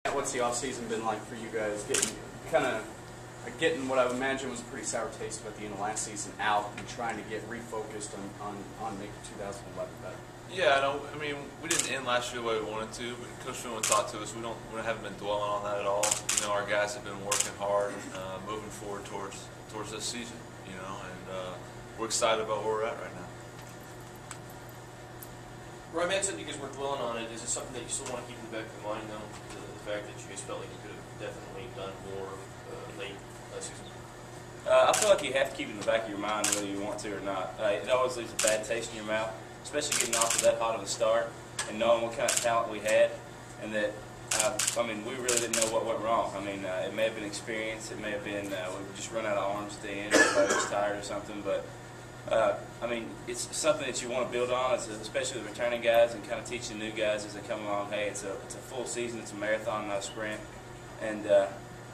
What's the off-season been like for you guys? Getting what I would imagine was a pretty sour taste at the end of last season out and trying to get refocused on making 2011 better. Yeah, I mean, we didn't end last year the way we wanted to, but Coach Finland talked to us. We haven't been dwelling on that at all. You know, our guys have been working hard, moving forward towards this season. You know, and we're excited about where we're at right now. Rye mentioned you guys weren't dwelling on it. Is it something that you still want to keep in the back of your mind, though? The fact that you guys felt like you could have definitely done more late last season? I feel like you have to keep it in the back of your mind whether you want to or not. It always leaves a bad taste in your mouth, especially getting off to that hot of a start and knowing what kind of talent we had, and that I mean, we really didn't know what went wrong. I mean, it may have been experience, it may have been we just run out of arms at the end, everybody was tired or something, but I mean, it's something that you want to build on, especially the returning guys, and kind of teach the new guys as they come along. Hey, it's a full season, it's a marathon, not a sprint, and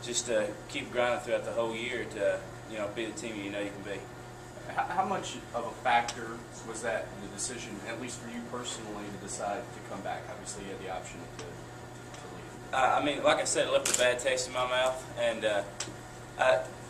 just keep grinding throughout the whole year to be the team you know you can be. How much of a factor was that in the decision, at least for you personally, to decide to come back? Obviously, you had the option to leave. I mean, like I said, it left a bad taste in my mouth, and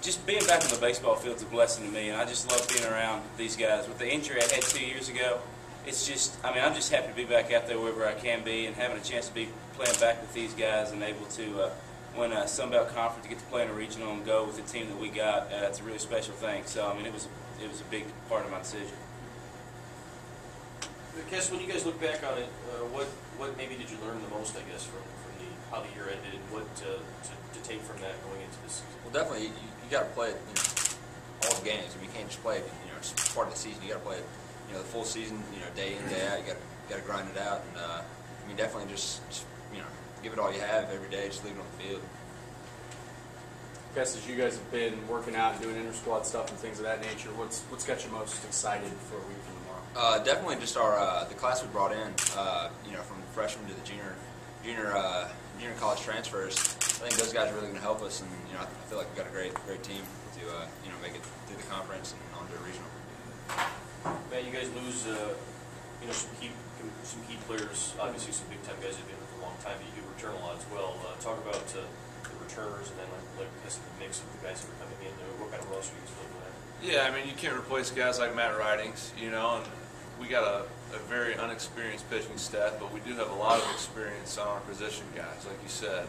just being back on the baseball field is a blessing to me, and I just love being around these guys. With the injury I had 2 years ago, it's just, I mean, I'm just happy to be back out there wherever I can be, and having a chance to be playing back with these guys and able to win a Sun Belt Conference, to get to play in a regional and go with the team that we got. It's a really special thing. So, I mean, it was a big part of my decision. Kes, when you guys look back on it, what maybe did you learn the most, I guess, from how the year ended, and what to take from that going into this season? Well, definitely, you got to play it, all the games. I mean, you can't just play it, it's part of the season. You got to play it, the full season, day in, day out. You got to grind it out, and I mean, definitely just give it all you have every day. Just leave it on the field. Guess as you guys have been working out and doing inter-squad stuff and things of that nature, what's got you most excited for a week from tomorrow? Definitely just the class we brought in, from freshman to the junior college transfers. I think those guys are really going to help us, and I feel like we've got a great team to make it through the conference and on to a regional. Matt, you guys lose some key players. Obviously, some big time guys have been for a long time, but you do return a lot as well. Talk about the returners, and then like the mix of the guys that are coming in. What kind of roster you guys looking at? Yeah, I mean, you can't replace guys like Matt Ridings, and we got a very unexperienced pitching staff, but we do have a lot of experience on our position guys, like you said.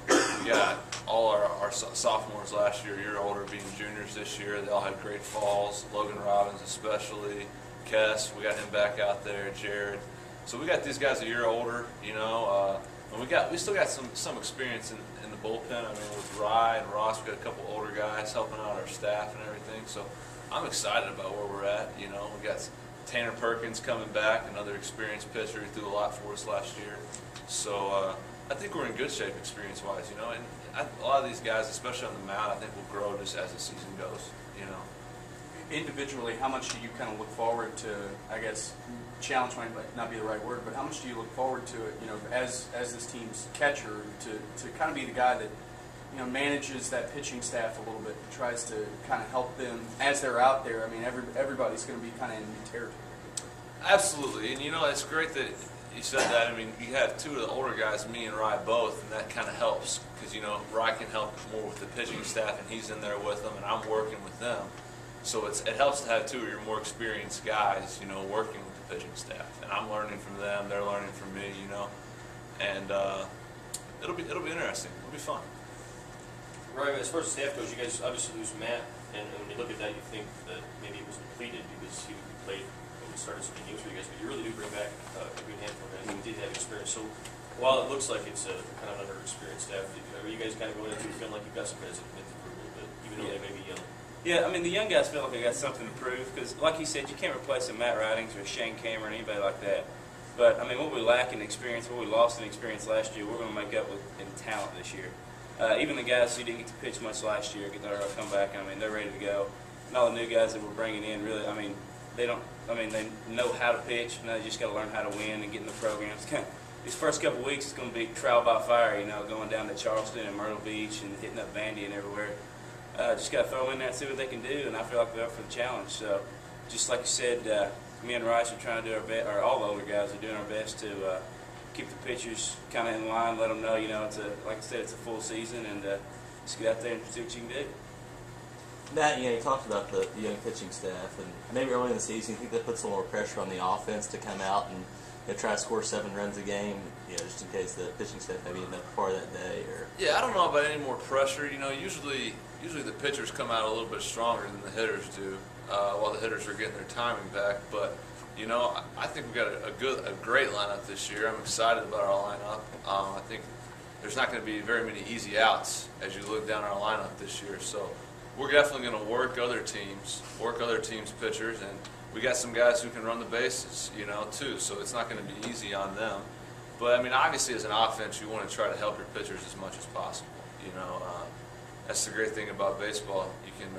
We got all our sophomores last year older, being juniors this year. They all had great falls. Logan Robbins especially. Kes, we got him back out there. Jared. So we got these guys a year older, and we still got some experience in the bullpen. I mean, with Rye and Ross, we got a couple older guys helping out our staff and everything. So I'm excited about where we're at. We got Tanner Perkins coming back, another experienced pitcher who threw a lot for us last year. So I think we're in good shape experience-wise, and a lot of these guys, especially on the mound, I think will grow just as the season goes, Individually, how much do you kind of look forward to, I guess, challenge might not be the right word, but how much do you look forward to it, as this team's catcher, to kind of be the guy that, manages that pitching staff a little bit, tries to kind of help them as they're out there? I mean, everybody's going to be kind of in new territory. Absolutely, and it's great that you said that. I mean, you have two of the older guys, me and Rye both, and that kind of helps because, Rye can help more with the pitching staff, and he's in there with them, and I'm working with them. So it helps to have two of your more experienced guys, working with the pitching staff, and I'm learning from them, they're learning from me, and it'll be interesting. It'll be fun. Right, as far as the staff goes, you guys obviously lose Matt, and when you look at that, you think that maybe it was depleted because he played when he started so many games for you guys, but you really do bring back a good handful of guys who did have experience. So while it looks like it's a kind of under-experienced staff, are you guys kind of going into it feeling like you've got some guys that can improve a little bit, even though they may be young? Yeah, I mean, the young guys feel like they got something to prove because, like you said, you can't replace a Matt Ridings or a Shane Cameron or anybody like that. But, I mean, what we lack in experience, what we lost in experience last year, we're going to make up with in talent this year. Even the guys who didn't get to pitch much last year, they'll come back. I mean, they're ready to go. And all the new guys that we're bringing in, really, I mean, they know how to pitch. Now they just got to learn how to win and get in the programs. These first couple of weeks, it's going to be trial by fire, going down to Charleston and Myrtle Beach and hitting up Vandy and everywhere. Just got to throw in there and see what they can do, and I feel like they're up for the challenge. So, just like you said, me and Rice are trying to do our best, or all the older guys are doing our best to keep the pitchers kind of in line, let them know, you know, like I said, it's a full season, and just get out there and see what you can do. Matt, you talked about the young pitching staff, and maybe early in the season, you think that puts a little more pressure on the offense to come out and try to score 7 runs a game, just in case the pitching staff maybe isn't up for that day? Or Yeah, I don't know about any more pressure. Usually the pitchers come out a little bit stronger than the hitters do, while the hitters are getting their timing back. But I think we've got a great lineup this year. I'm excited about our lineup. I think there's not going to be very many easy outs as you look down our lineup this year. So we're definitely going to work other teams' pitchers, and we got some guys who can run the bases, too. So it's not going to be easy on them. But I mean, obviously, as an offense, you want to try to help your pitchers as much as possible. That's the great thing about baseball. You can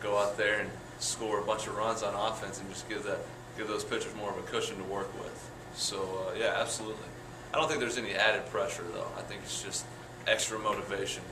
go out there and score a bunch of runs on offense and just give those pitchers more of a cushion to work with. So yeah, absolutely. I don't think there's any added pressure though. I think it's just extra motivation